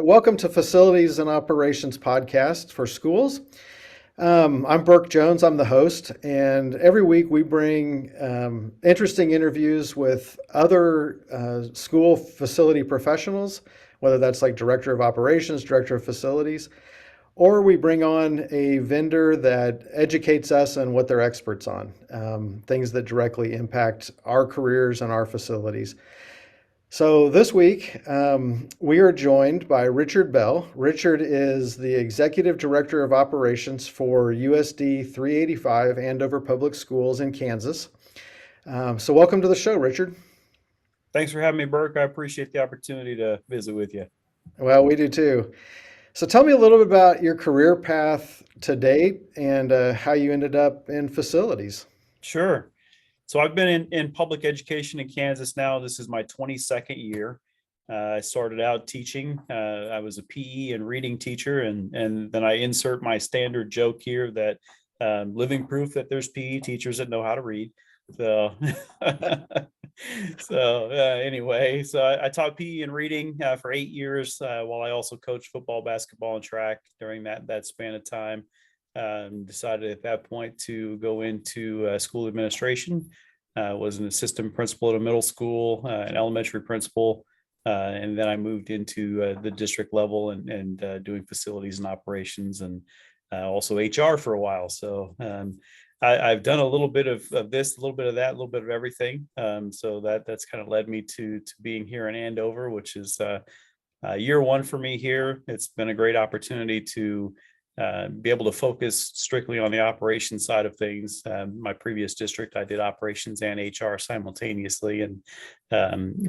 Welcome to Facilities and Operations Podcast for Schools. I'm Burke Jones, I'm the host, and every week we bring interesting interviews with other school facility professionals, whether that's like Director of Operations, Director of Facilities, or we bring on a vendor that educates us on what they're experts on, things that directly impact our careers and our facilities. So this week, we are joined by Richard Bell. Richard is the Executive Director of Operations for USD 385 Andover Public Schools in Kansas. So welcome to the show, Richard. Thanks for having me, Burke. I appreciate the opportunity to visit with you. Well, we do too. So tell me a little bit about your career path to date and how you ended up in facilities. Sure. So I've been in public education in Kansas now. This is my 22nd year. I started out teaching. I was a PE and reading teacher, and then I insert my standard joke here that living proof that there's PE teachers that know how to read. So, anyway, I taught PE and reading for 8 years while I also coached football, basketball, and track during that span of time. Decided at that point to go into school administration. Was an assistant principal at a middle school, an elementary principal, and then I moved into the district level and doing facilities and operations and also HR for a while. So I've done a little bit of this, a little bit of that, a little bit of everything. So that's kind of led me to being here in Andover, which is year one for me here. It's been a great opportunity to be able to focus strictly on the operations side of things. My previous district, I did operations and HR simultaneously, and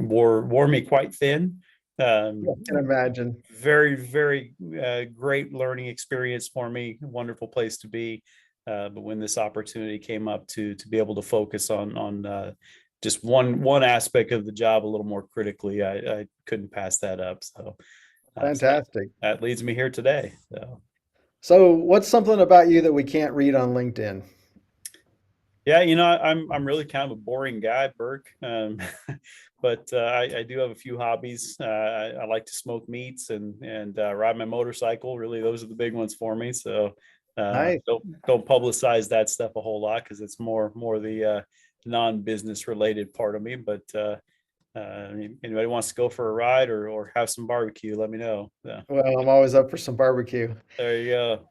wore me quite thin. I can imagine. Very great learning experience for me. Wonderful place to be. But when this opportunity came up to be able to focus on just one aspect of the job a little more critically, I couldn't pass that up. So Fantastic. that leads me here today. So what's something about you that we can't read on LinkedIn? Yeah, I'm really kind of a boring guy, Burke. But I do have a few hobbies. I like to smoke meats and ride my motorcycle. Really, those are the big ones for me. So Nice. don't publicize that stuff a whole lot because it's more the non-business related part of me. But anybody wants to go for a ride or have some barbecue, let me know. Yeah. Well, I'm always up for some barbecue. There you go.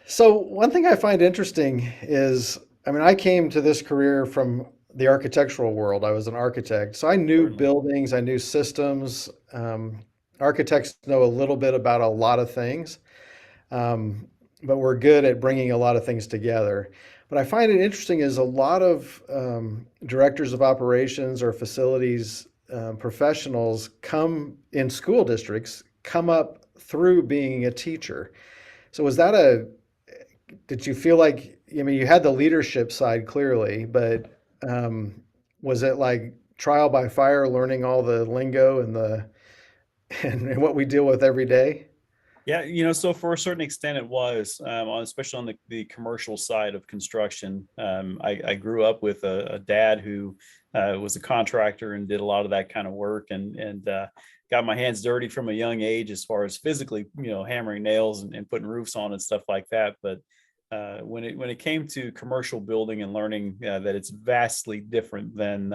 So one thing I find interesting is, I mean, I came to this career from the architectural world. I was an architect, so I knew Certainly. buildings, I knew systems. Architects know a little bit about a lot of things, but we're good at bringing a lot of things together. But I find it interesting is a lot of directors of operations or facilities professionals come in school districts, come up through being a teacher. So was that did you feel like, I mean, you had the leadership side clearly, but was it like trial by fire, learning all the lingo and and what we deal with every day? Yeah, so for a certain extent it was, especially on the commercial side of construction. I grew up with a dad who was a contractor and did a lot of that kind of work and got my hands dirty from a young age as far as physically, hammering nails and putting roofs on and stuff like that. But when it came to commercial building and learning that it's vastly different than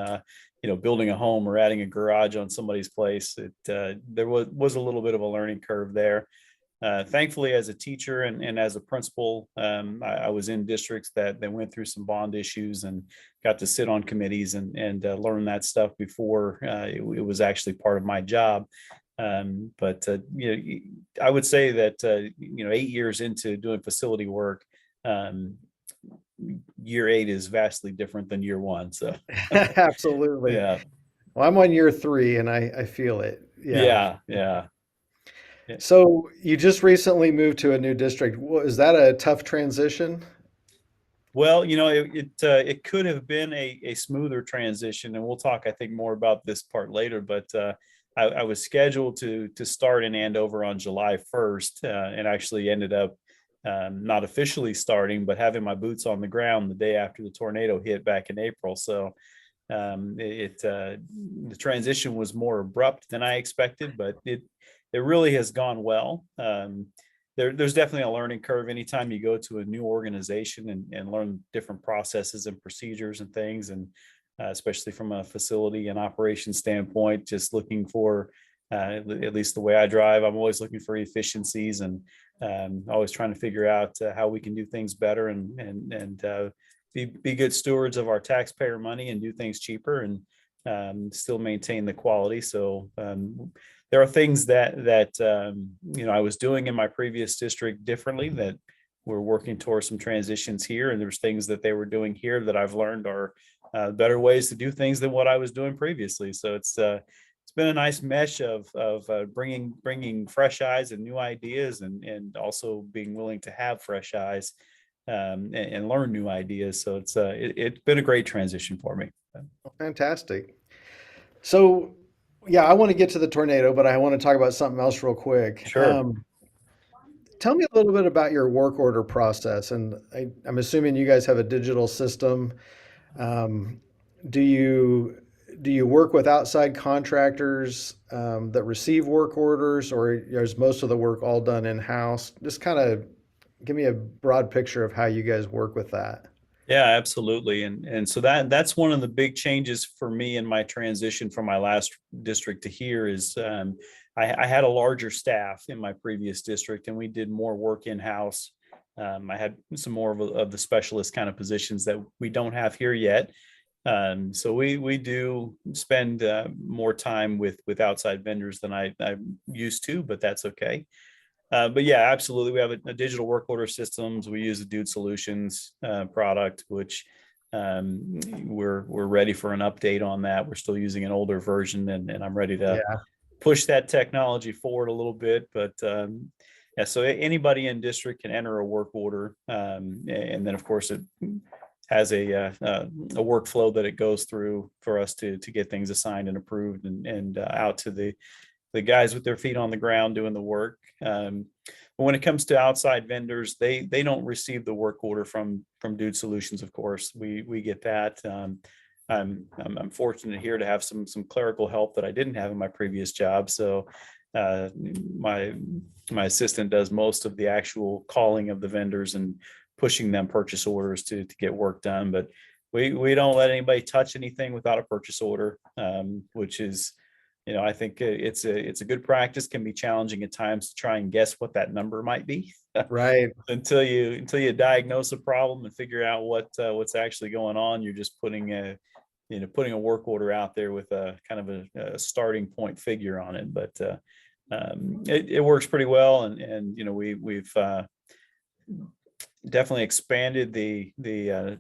building a home or adding a garage on somebody's place, there was a little bit of a learning curve there. Thankfully, as a teacher and as a principal, I was in districts that went through some bond issues and got to sit on committees and learn that stuff before it was actually part of my job. But I would say that 8 years into doing facility work, year 8 is vastly different than year 1. So Absolutely. yeah, Well, I'm on year 3 and I feel it. Yeah. yeah. So you just recently moved to a new district. Is that a tough transition? Well, it could have been a smoother transition, and we'll talk, I think, more about this part later. But I was scheduled to start in Andover on July 1st, and actually ended up not officially starting, but having my boots on the ground the day after the tornado hit back in April. So The transition was more abrupt than I expected, but it really has gone well. There's definitely a learning curve anytime you go to a new organization and learn different processes and procedures and things, and especially from a facility and operation standpoint, just looking for, at least the way I drive, I'm always looking for efficiencies and always trying to figure out how we can do things better and be good stewards of our taxpayer money and do things cheaper and still maintain the quality. So there are things that I was doing in my previous district differently that we're working towards some transitions here, and there's things that they were doing here that I've learned are better ways to do things than what I was doing previously. So it's been a nice mesh of bringing fresh eyes and new ideas, and also being willing to have fresh eyes and learn new ideas. So it's been a great transition for me. Fantastic. So, yeah, I want to get to the tornado, but I want to talk about something else real quick. Sure. Tell me a little bit about your work order process. And I'm assuming you guys have a digital system. Um, do you work with outside contractors that receive work orders, or is most of the work all done in-house? Just kind of give me a broad picture of how you guys work with that. Yeah, absolutely. And so that's one of the big changes for me in my transition from my last district to here is I had a larger staff in my previous district, and we did more work in-house. I had some more of the specialist kind of positions that we don't have here yet. So we do spend more time with outside vendors than I'm used to, but that's okay. But yeah, absolutely. We have a digital work order systems. We use a Dude Solutions product, which we're ready for an update on that. We're still using an older version, and I'm ready to Yeah, push that technology forward a little bit. But yeah, so anybody in district can enter a work order, and then of course it has a workflow that it goes through for us to get things assigned and approved and out to the guys with their feet on the ground doing the work. But when it comes to outside vendors, they don't receive the work order from Dude Solutions. Of course, we get that. I'm fortunate here to have some clerical help that I didn't have in my previous job. So my assistant does most of the actual calling of the vendors and pushing them purchase orders to get work done. But we don't let anybody touch anything without a purchase order, which is, I think it's a good practice. Can be challenging at times to try and guess what that number might be right. until you diagnose a problem and figure out what's actually going on. You're just putting a work order out there with a kind of a starting point figure on it. But it works pretty well, and we've definitely expanded the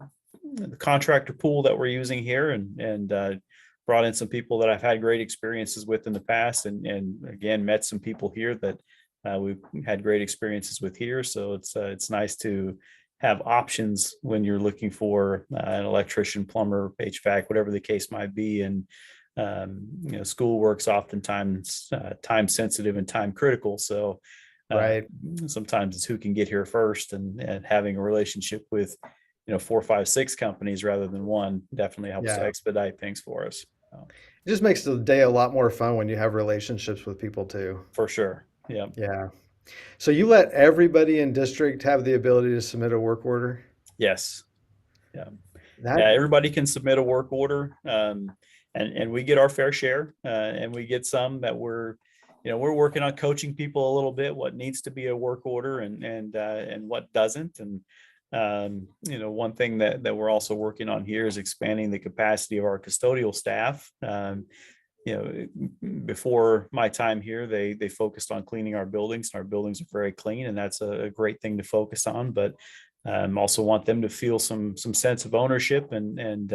contractor pool that we're using here, and brought in some people that I've had great experiences with in the past, and again met some people here that we've had great experiences with here. So it's nice to have options when you're looking for an electrician, plumber, HVAC, whatever the case might be. And school work's oftentimes time sensitive and time critical. So Right. sometimes it's who can get here first, and having a relationship with 4, 5, 6 companies rather than one definitely helps to Yeah. expedite things for us. It just makes the day a lot more fun when you have relationships with people too. For sure. Yeah. Yeah. So you let everybody in district have the ability to submit a work order? Yes. Yeah. That, Yeah. Everybody can submit a work order, and we get our fair share, and we get some that we're working on coaching people a little bit what needs to be a work order and what doesn't. And one thing that we're also working on here is expanding the capacity of our custodial staff. Before my time here, they focused on cleaning our buildings, and our buildings are very clean, and that's a great thing to focus on. But also want them to feel some sense of ownership and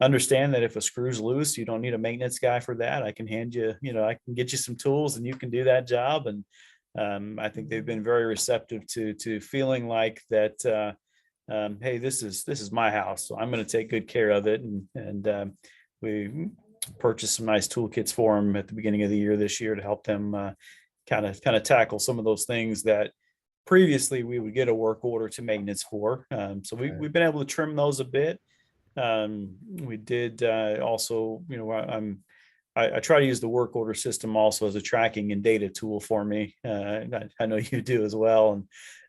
understand that if a screw's loose, you don't need a maintenance guy for that. I can I can get you some tools, and you can do that job. And I think they've been very receptive to feeling like that. Hey, this is my house, so I'm going to take good care of it. And we purchased some nice toolkits for them at the beginning of the year this year to help them kind of tackle some of those things that previously we would get a work order to maintenance for. So we've been able to trim those a bit. We did also, I try to use the work order system also as a tracking and data tool for me. I know you do as well,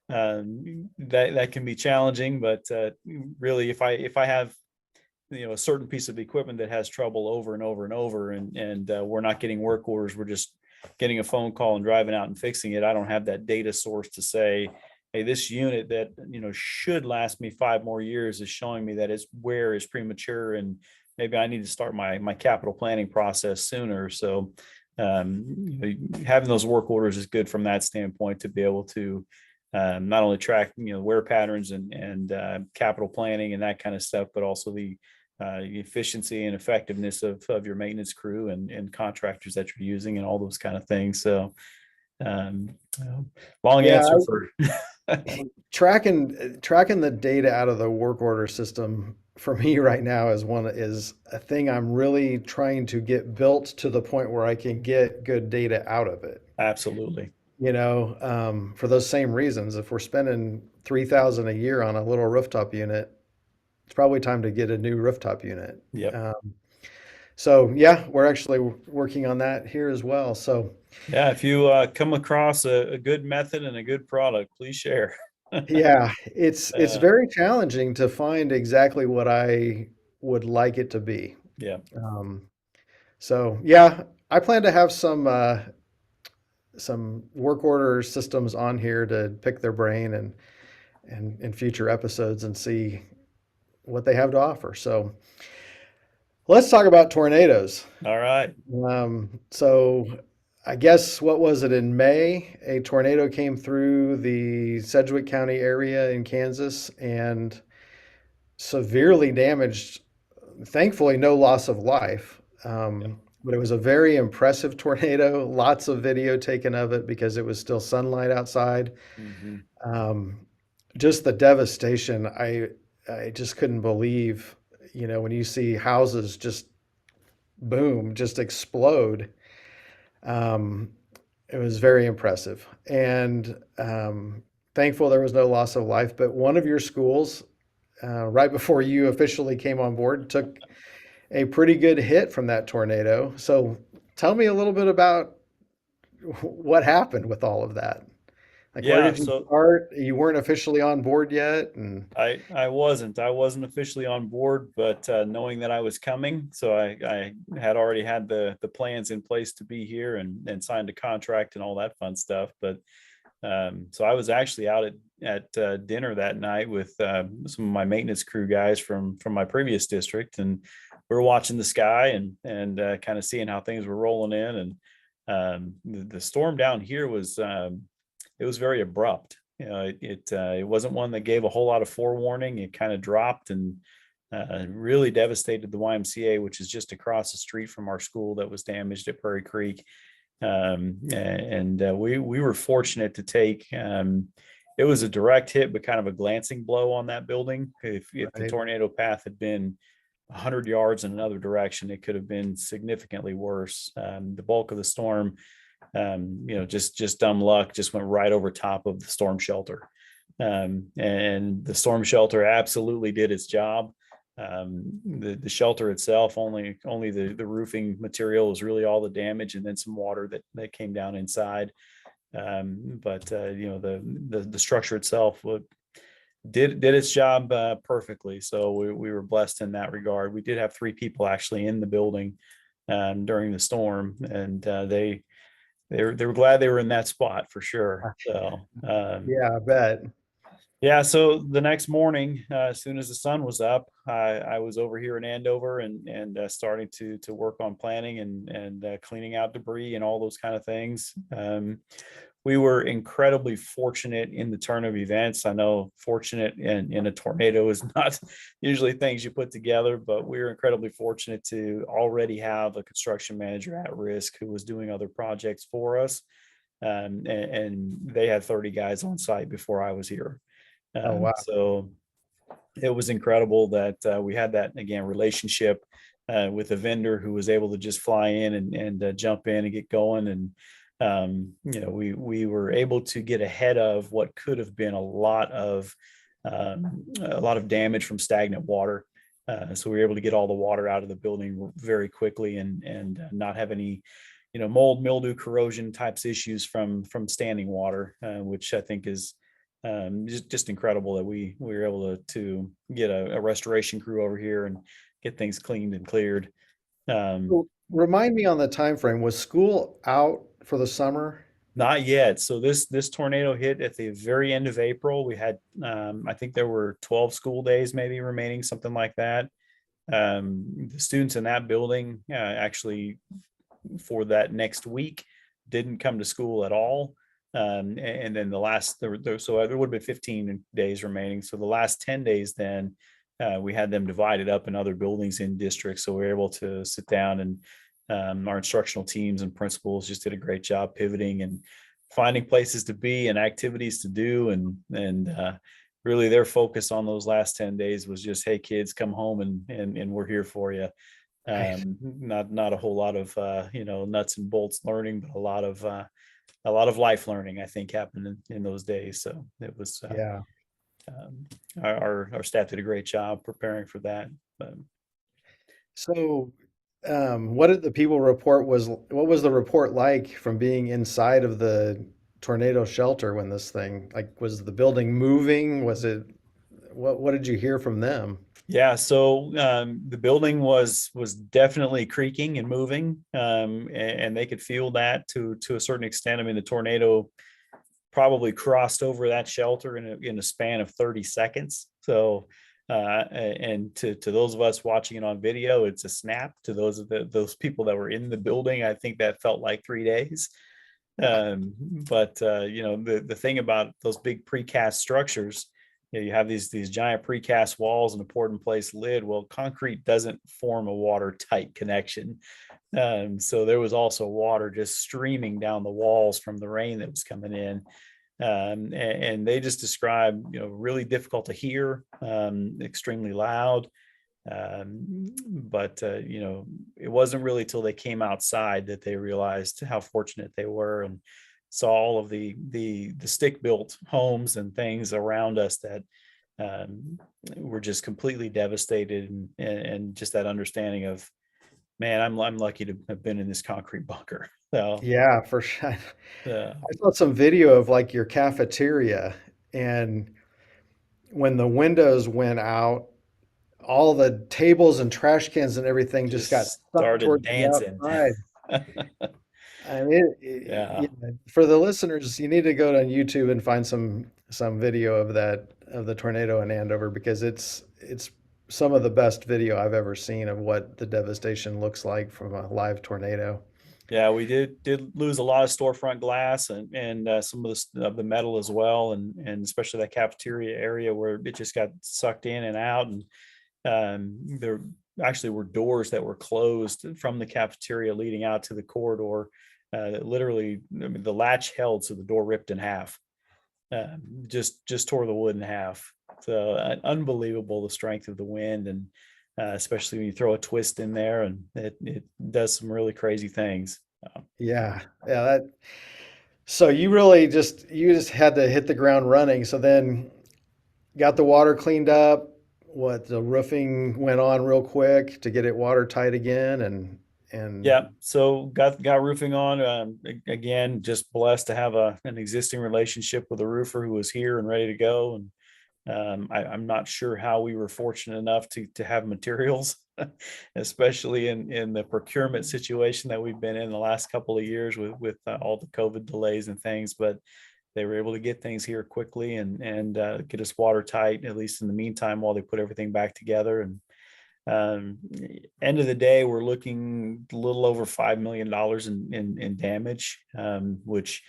and that can be challenging. But really, if I have a certain piece of equipment that has trouble over and over and over, and we're not getting work orders, we're just getting a phone call and driving out and fixing it. I don't have that data source to say, hey, this unit that should last me 5 more years is showing me that its wear is premature, and maybe I need to start my capital planning process sooner. So having those work orders is good from that standpoint, to be able to not only track wear patterns and capital planning and that kind of stuff, but also the efficiency and effectiveness of your maintenance crew and contractors that you're using and all those kind of things. So long Yeah, answer for tracking the data out of the work order system for me right now is a thing I'm really trying to get built to the point where I can get good data out of it. absolutely. For those same reasons, if we're spending 3,000 a year on a little rooftop unit, it's probably time to get a new rooftop unit. Yep. So yeah, we're actually working on that here as well. So Yeah, if you come across a good method and a good product, please share. yeah, it's uh, very challenging to find exactly what I would like it to be. yeah. Um, so yeah, I plan to have some work order systems on here to pick their brain and in future episodes and see what they have to offer. So let's talk about tornadoes. All right. So I guess what was it in May? A tornado came through the Sedgwick County area in Kansas and severely damaged. Thankfully, no loss of life. Yep. But it was a very impressive tornado. Lots of video taken of it because it was still sunlight outside. Hmm. Um, just the devastation. I just couldn't believe, when you see houses just boom, just explode. Um, it was very impressive, and thankful there was no loss of life. But one of your schools, right before you officially came on board, took a pretty good hit from that tornado. So tell me a little bit about what happened with all of that. Like, where Yeah. did you So start? You weren't officially on board yet, and I wasn't officially on board, but knowing that I was coming, so I had already had the plans in place to be here and signed a contract and all that fun stuff. But so I was actually out at dinner that night with some of my maintenance crew guys from my previous district, and we were watching the sky and kind of seeing how things were rolling in. And the storm down here was it was very abrupt. It wasn't one that gave a whole lot of forewarning. It kind of dropped and really devastated the YMCA, which is just across the street from our school that was damaged at Prairie Creek. We were fortunate to take. It was a direct hit, but kind of a glancing blow on that building. If the right. tornado path had been 100 yards in another direction, it could have been significantly worse. The bulk of the storm, just dumb luck, just went right over top of the storm shelter. And the storm shelter absolutely did its job. The shelter itself, only the roofing material was really all the damage, and then some water that came down inside. But the structure itself did its job perfectly. So we were blessed in that regard. We did have 3 people actually in the building during the storm, and they were glad they were in that spot for sure. So Yeah, I bet. yeah, so the next morning, as soon as the sun was up, I was over here in Andover and starting to work on planning and cleaning out debris and all those kind of things. We were incredibly fortunate in the turn of events. I know fortunate in a tornado is not usually things you put together, but we were incredibly fortunate to already have a construction manager at risk who was doing other projects for us. And they had 30 guys on site before I was here. Oh, wow. So it was incredible that we had that, again, relationship with a vendor who was able to just fly in and jump in and get going. And we were able to get ahead of what could have been a lot of damage from stagnant water. So we were able to get all the water out of the building very quickly and not have any, mold, mildew, corrosion types issues from standing water, which I think is just incredible that we were able to get a restoration crew over here and get things cleaned and cleared. Um, So remind me on the time frame. Was school out for the summer? Not yet. So this tornado hit at the very end of April. We had I think there were 12 school days maybe remaining, something like that. The students in that building actually for that next week didn't come to school at all. And then the last so there would have been 15 days remaining. So the last 10 days then we had them divided up in other buildings in districts. So we were able to sit down and our instructional teams and principals just did a great job pivoting and finding places to be and activities to do. And really their focus on those last 10 days was just, hey kids, come home and we're here for you. Right. Not a whole lot of nuts and bolts learning, but a lot of life learning I think happened in those days. So it was Yeah. um, our staff did a great job preparing for that. But So, what did the people report what was the report like from being inside of the tornado shelter when this thing, like, was the building moving? What did you hear from them? yeah, so the building was definitely creaking and moving, and they could feel that to a certain extent. I mean, the tornado probably crossed over that shelter in a span of 30 seconds. So, and to those of us watching it on video, it's a snap. To those people that were in the building, I think that felt like 3 days. But the thing about those big precast structures, you have these giant precast walls and a poured in place lid. Well, concrete doesn't form a watertight connection. So there was also water just streaming down the walls from the rain that was coming in. And they just described, really difficult to hear, extremely loud. But it wasn't really till they came outside that they realized how fortunate they were and saw all of the stick built homes and things around us that were just completely devastated, and just that understanding of, man, I'm lucky to have been in this concrete bunker. So Yeah, for sure. uh, I saw some video of like your cafeteria, and when the windows went out, all the tables and trash cans and everything just got just sucked started towards the dancing. outside. I mean, Yeah. for the listeners, you need to go to YouTube and find some video of the tornado in Andover, because it's some of the best video I've ever seen of what the devastation looks like from a live tornado. Yeah, we did lose a lot of storefront glass and some of the metal as well, and especially that cafeteria area where it just got sucked in and out. And there actually were doors that were closed from the cafeteria leading out to the corridor. That literally, I mean, the latch held, so the door ripped in half. Just tore the wood in half. So unbelievable the strength of the wind, and especially when you throw a twist in there, and it does some really crazy things. Yeah, yeah. So you just had to hit the ground running. So then got the water cleaned up. What, the roofing went on real quick to get it watertight again, and Yeah, so got roofing on. Again, just blessed to have an existing relationship with a roofer who was here and ready to go. And I'm not sure how we were fortunate enough to have materials, especially in the procurement situation that we've been in the last couple of years with all the COVID delays and things. But they were able to get things here quickly and get us watertight, at least in the meantime, while they put everything back together. And um, end of the day, we're looking a little over $5 million in damage, which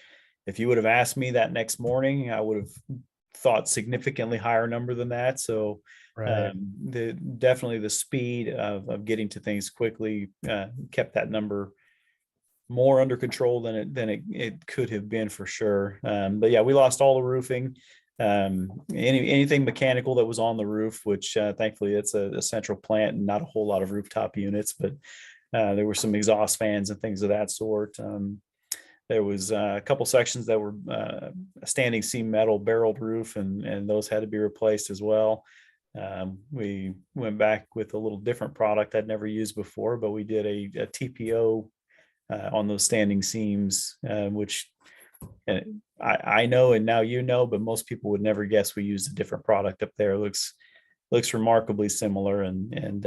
if you would have asked me that next morning, I would have thought significantly higher number than that. So right. definitely the speed of getting to things quickly kept that number more under control than it could have been for sure. But yeah, we lost all the roofing. Anything mechanical that was on the roof, which thankfully it's a central plant and not a whole lot of rooftop units, but there were some exhaust fans and things of that sort. There was a couple sections that were a standing seam metal barreled roof, and those had to be replaced as well. We went back with a little different product I'd never used before, but we did a TPO on those standing seams, which uh, I know, and now you know, but most people would never guess we used a different product up there. It looks remarkably similar, and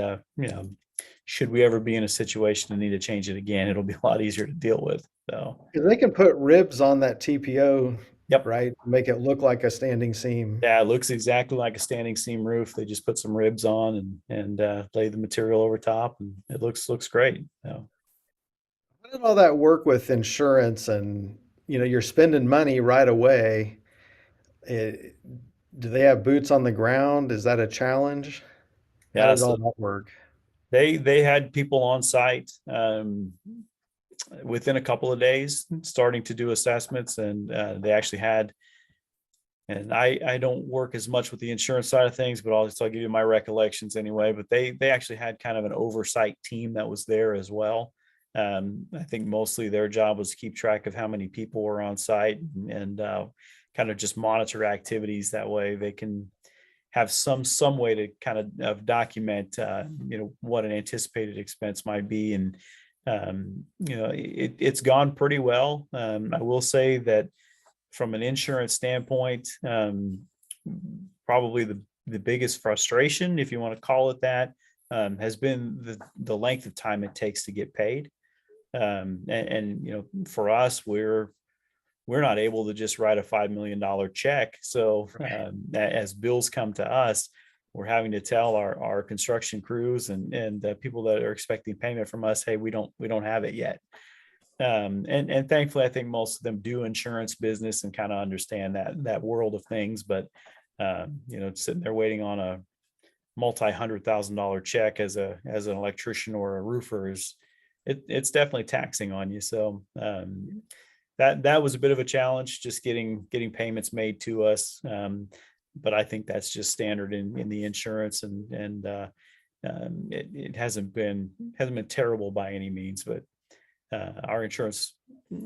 should we ever be in a situation to need to change it again, it'll be a lot easier to deal with. So, 'Cause they can put ribs on that TPO, yep. right? Make it look like a standing seam. Yeah, it looks exactly like a standing seam roof. They just put some ribs on and lay the material over top, and it looks great. So, How did all that work with insurance and, you're spending money right away? It, do they have boots on the ground? Is that a challenge? How yeah, did so all that work? they had people on site within a couple of days starting to do assessments, and they actually had. And I don't work as much with the insurance side of things, but I'll give you my recollections anyway. But they actually had kind of an oversight team that was there as well. I think mostly their job was to keep track of how many people were on site and kind of just monitor activities. That way they can have some way to kind of document what an anticipated expense might be. And it's gone pretty well. I will say that from an insurance standpoint, probably the biggest frustration, if you want to call it that, has been the length of time it takes to get paid. And for us, we're not able to just write a $5 million check. So as bills come to us, we're having to tell our construction crews and people that are expecting payment from us, hey, we don't have it yet. And thankfully, I think most of them do insurance business and kind of understand that world of things. But sitting there waiting on a multi-$100,000 check as an electrician or a roofer it's definitely taxing on you. So that was a bit of a challenge, just getting payments made to us. But I think that's just standard in the insurance, and it hasn't been terrible by any means, but our insurance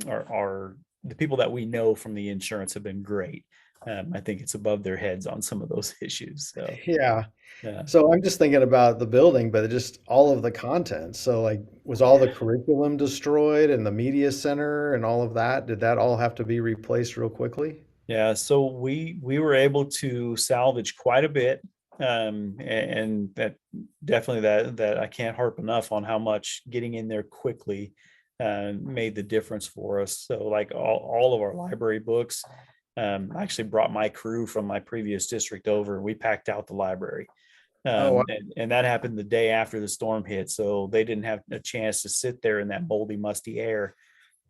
are the people that we know from the insurance have been great. I think it's above their heads on some of those issues. So Yeah. yeah. So I'm just thinking about the building, but just all of the content. So like, was all the curriculum destroyed and the media center and all of that? Did that all have to be replaced real quickly? Yeah, so we were able to salvage quite a bit, and that definitely that I can't harp enough on how much getting in there quickly made the difference for us. So like all of our library books, I actually brought my crew from my previous district over, and we packed out the library. Oh, wow. And that happened the day after the storm hit, so they didn't have a chance to sit there in that moldy, musty air.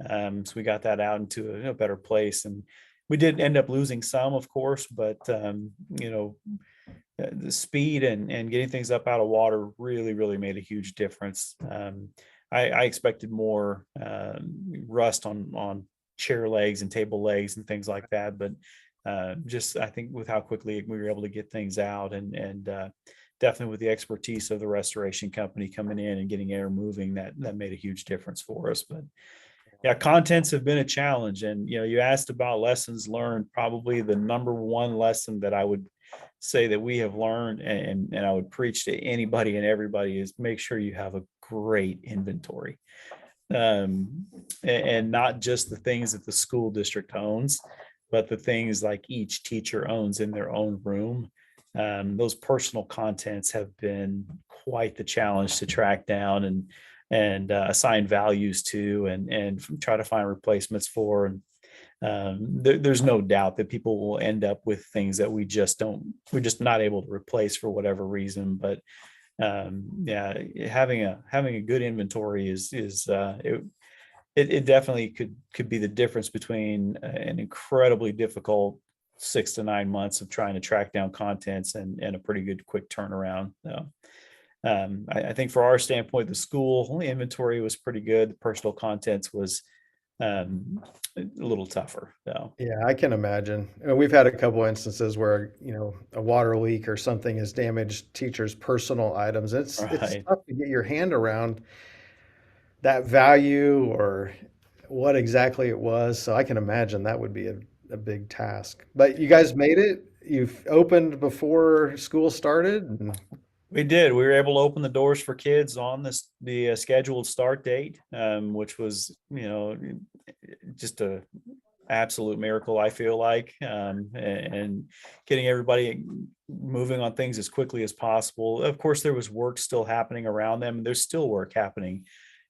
So we got that out into a better place, and we did end up losing some, of course, but the speed and getting things up out of water really made a huge difference. I expected more rust on chair legs and table legs and things like that, but just I think with how quickly we were able to get things out, and definitely with the expertise of the restoration company coming in and getting air moving, that made a huge difference for us. But yeah, contents have been a challenge. And you asked about lessons learned. Probably the number one lesson that I would say that we have learned, and I would preach to anybody and everybody, is make sure you have a great inventory. And not just the things that the school district owns, but the things like each teacher owns in their own room. Those personal contents have been quite the challenge to track down and assign values to, and try to find replacements for. And there's no doubt that people will end up with things that we're just not able to replace for whatever reason. But yeah, having a good inventory is it definitely could be the difference between an incredibly difficult 6 to 9 months of trying to track down contents and a pretty good quick turnaround. So, I think for our standpoint, the school inventory was pretty good. The personal contents was a little tougher. So Yeah, I can imagine. And we've had a couple instances where, a water leak or something has damaged teachers' personal items. It's right. tough to get your hand around that value or what exactly it was. So I can imagine that would be a big task. But you guys made it. You've opened before school started. We did. We were able to open the doors for kids on the scheduled start date, which was, just a absolute miracle, I feel like, and getting everybody moving on things as quickly as possible. Of course, there was work still happening around them. There's still work happening,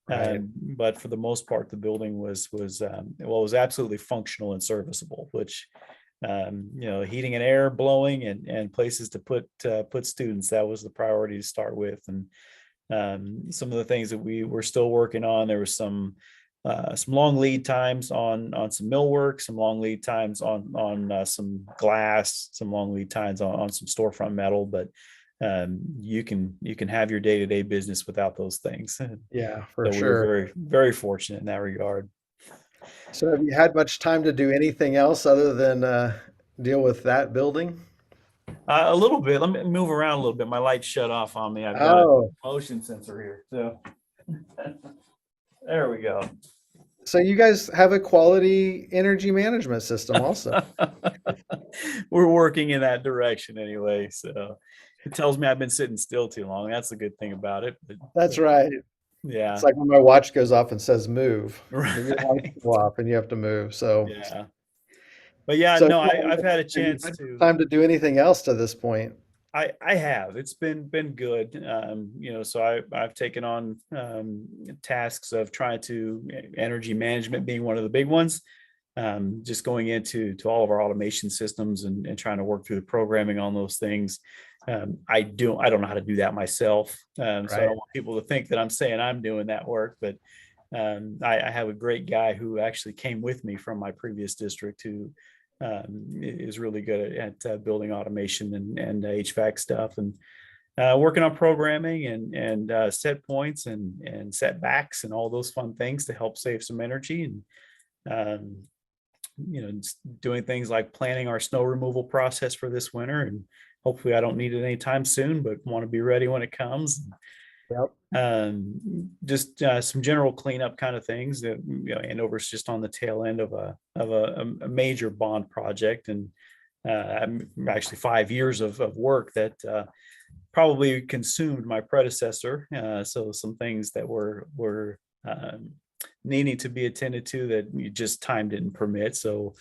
Right. but for the most part, the building was absolutely functional and serviceable, which heating and air blowing and places to put students. That was the priority to start with. And some of the things that we were still working on, there was some long lead times on some millwork, some long lead times on some glass, some long lead times on some storefront metal. But you can have your day-to-day business without those things. Yeah, for So we were sure. very, very fortunate in that regard. So have you had much time to do anything else other than deal with that building? A little bit. Let me move around a little bit. My light shut off on me. I've got a Oh, motion sensor here. So there we go. so you guys have a quality energy management system also. We're working in that direction anyway. So it tells me I've been sitting still too long. That's the good thing about it. That's right. It's Yeah. like when my watch goes off and says move, your lights Right. go off and you have to move. So, Yeah. But yeah, so no, I've had a have you chance had to. time to do anything else to this point? I have. It's been good. So I've taken on tasks of trying to energy management being one of the big ones. Just going to all of our automation systems and trying to work through the programming on those things. I don't know how to do that myself. So I Right. don't want people to think that I'm saying I'm doing that work, but I have a great guy who actually came with me from my previous district who is really good at building automation and HVAC stuff and working on programming and set points and setbacks and all those fun things to help save some energy and doing things like planning our snow removal process for this winter. And hopefully I don't need it anytime soon, but want to be ready when it comes. Yep. Just some general cleanup kind of things that Andover's just on the tail end of a major bond project, and actually 5 years of work that probably consumed my predecessor. So some things that were needing to be attended to that just time didn't permit. So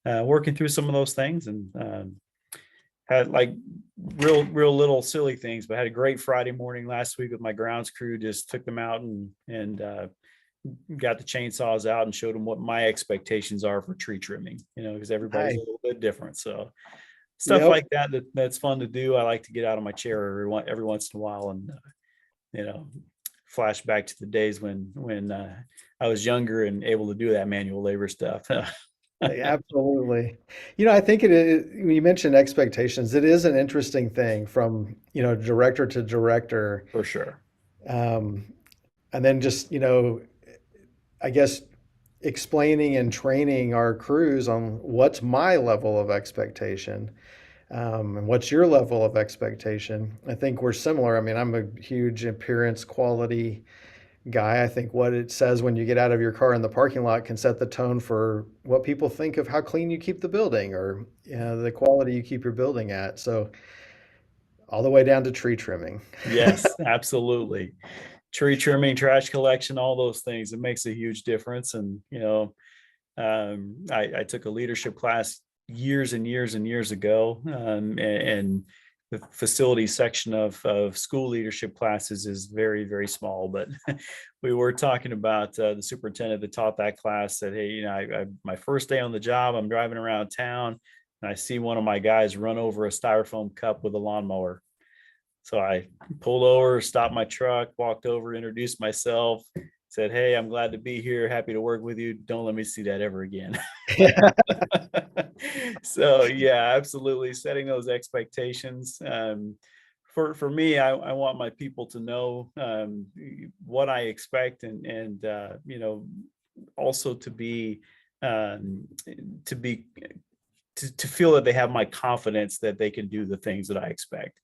working through some of those things and had like real little silly things, but had a great Friday morning last week with my grounds crew. Just took them out and got the chainsaws out and showed them what my expectations are for tree trimming, because everybody's Hi. a little bit different. So stuff Yep. like that's fun to do. I like to get out of my chair every once in a while and flash back to the days when I was younger and able to do that manual labor stuff. Absolutely. I think it is, when you mentioned expectations, it is an interesting thing from, director to director. For sure. Um, and then just, I guess explaining and training our crews on what's my level of expectation, and what's your level of expectation. I think we're similar. I mean, I'm a huge appearance quality guy. I think what it says when you get out of your car in the parking lot can set the tone for what people think of how clean you keep the building or the quality you keep your building at. So all the way down to tree trimming. Yes, absolutely. Tree trimming, trash collection, all those things. It makes a huge difference. And, I took a leadership class years and years and years ago. And the facility section of school leadership classes is very, very small. But we were talking about the superintendent that taught that class said, hey, my first day on the job, I'm driving around town and I see one of my guys run over a styrofoam cup with a lawnmower. So I pulled over, stopped my truck, walked over, introduced myself, said, hey, I'm glad to be here. Happy to work with you. Don't let me see that ever again. So yeah, absolutely. Setting those expectations. For me, I want my people to know what I expect and also to be to be to feel that they have my confidence that they can do the things that I expect.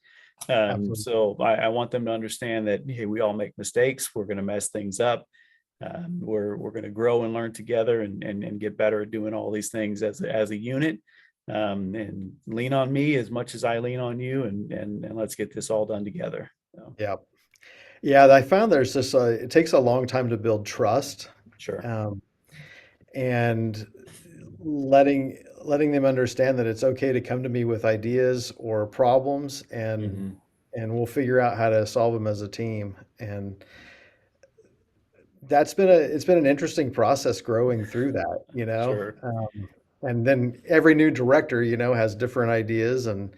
Absolutely. So I want them to understand that, hey, we all make mistakes. We're going to mess things up. We're going to grow and learn together and get better at doing all these things as a unit. And lean on me as much as I lean on you, and let's get this all done together. So, Yeah. Yeah, I found there's just it takes a long time to build trust, sure. um, and letting them understand that it's okay to come to me with ideas or problems, Hmm. and we'll figure out how to solve them as a team. And that's been it's been an interesting process growing through that, you know. Sure. And then every new director, you know, has different ideas and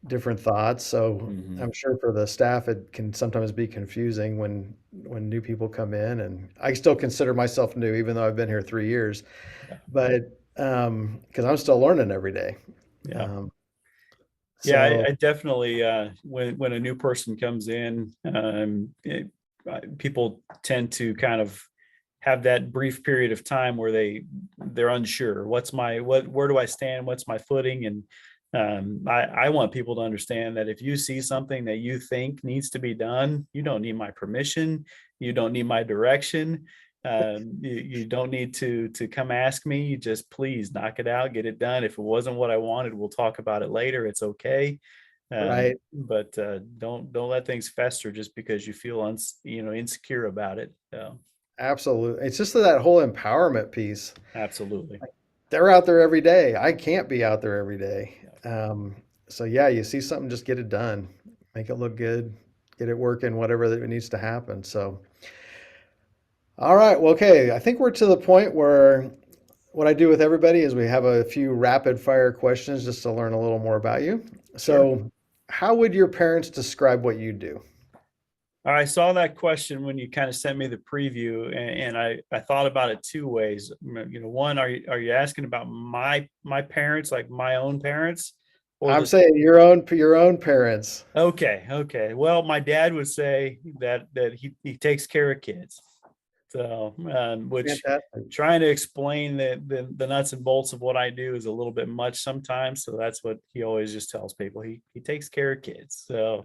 different thoughts. So Hmm. I'm sure for the staff, it can sometimes be confusing when new people come in. And I still consider myself new, even though I've been here 3 years. Yeah. But because I'm still learning every day. Yeah. Um, Yeah, so I definitely when a new person comes in, people tend to kind of have that brief period of time where they're unsure. Where do I stand? What's my footing? And I want people to understand that if you see something that you think needs to be done, you don't need my permission, you don't need my direction. You don't need to come ask me. You just please knock it out, get it done. If it wasn't what I wanted, we'll talk about it later. It's okay. right, But don't let things fester just because you feel insecure about it. So, absolutely. It's just that whole empowerment piece. absolutely. They're out there every day. I can't be out there every day. Yeah, So yeah, you see something, just get it done, make it look good, get it working, whatever that needs to happen. So, all right, well, okay. I think we're to the point where what I do with everybody is we have a few rapid fire questions just to learn a little more about you. sure. So, how would your parents describe what you do? I saw that question when you kind of sent me the preview, and I thought about it two ways. One, are you asking about my parents, like my own parents, or I'm the saying your own parents. okay, okay. Well, my dad would say that he takes care of kids. So, which Fantastic. trying to explain the nuts and bolts of what I do is a little bit much sometimes. So that's what he always just tells people. He takes care of kids. So,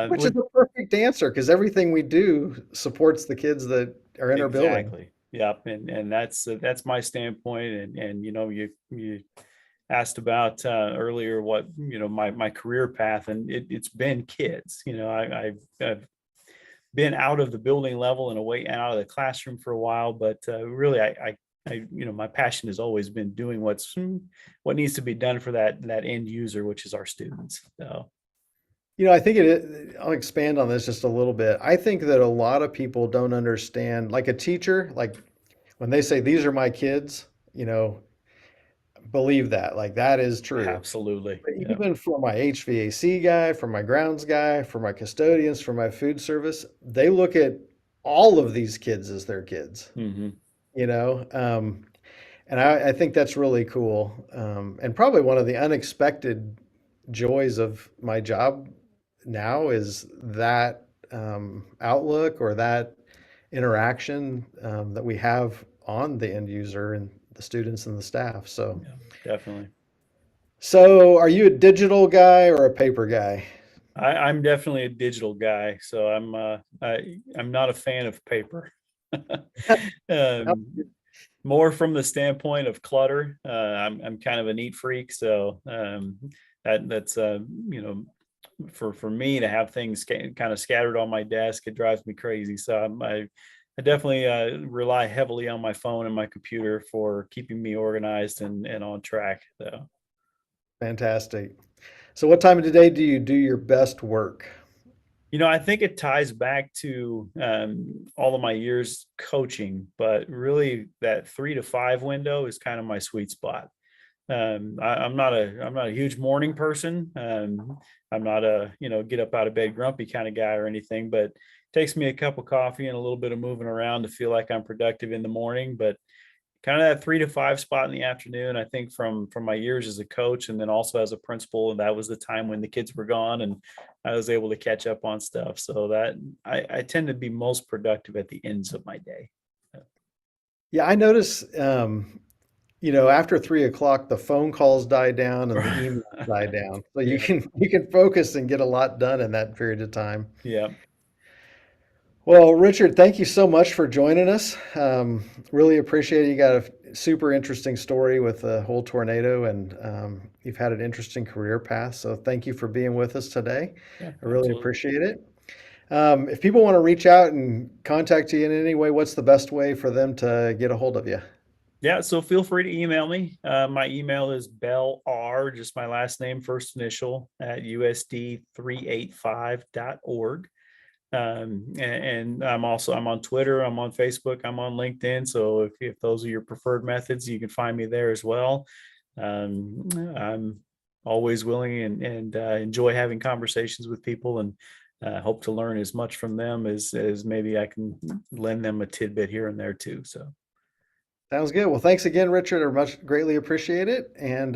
Which is would the perfect answer because everything we do supports the kids that are in our building. exactly. Yep. And that's my standpoint. And you asked about earlier what my career path, and it's been kids. I've been out of the building level and away and out of the classroom for a while, but really my passion has always been doing what needs to be done for that end user, which is our students. So, I think I'll expand on this just a little bit. I think that a lot of people don't understand, like a teacher, like when they say, these are my kids, believe that, like that is true. absolutely. But Yeah. even for my HVAC guy, for my grounds guy, for my custodians, for my food service, they look at all of these kids as their kids, Hmm. you know? And I think that's really cool. And probably one of the unexpected joys of my job now is that outlook or that interaction that we have on the end user and the students and the staff. Yeah, definitely. So are you a digital guy or a paper guy? I'm definitely a digital guy, so I'm not a fan of paper. um, More from the standpoint of clutter. I'm kind of a neat freak, so that's for me to have things kind of scattered on my desk, it drives me crazy. So I definitely rely heavily on my phone and my computer for keeping me organized and on track. So. Fantastic. So what time of the day do you do your best work? I think it ties back to all of my years coaching, but really that 3 to 5 window is kind of my sweet spot. I'm not a huge morning person. I'm not a get up out of bed grumpy kind of guy or anything, but it takes me a cup of coffee and a little bit of moving around to feel like I'm productive in the morning. But kind of that 3 to 5 spot in the afternoon, I think from my years as a coach and then also as a principal, and that was the time when the kids were gone and I was able to catch up on stuff. So that I tend to be most productive at the ends of my day. Yeah, I notice, after 3 o'clock, the phone calls die down and the emails die down. So you Yeah. can you can focus and get a lot done in that period of time. Yeah. Well, Richard, thank you so much for joining us. Really appreciate it. You got a super interesting story with the whole tornado, and you've had an interesting career path. So thank you for being with us today. Yeah, I really absolutely. appreciate it. If people want to reach out and contact you in any way, what's the best way for them to get a hold of you? Yeah, so feel free to email me. My email is bellr, just my last name, first initial, at usd385.org. And I'm on Twitter, I'm on Facebook, I'm on LinkedIn. So if those are your preferred methods, you can find me there as well. I'm always willing and enjoy having conversations with people, and hope to learn as much from them as maybe I can lend them a tidbit here and there too. So Sounds good. Well, thanks again, Richard. I much greatly appreciate it, and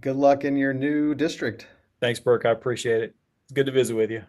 good luck in your new district. thanks, Burke. I appreciate it. Good to visit with you.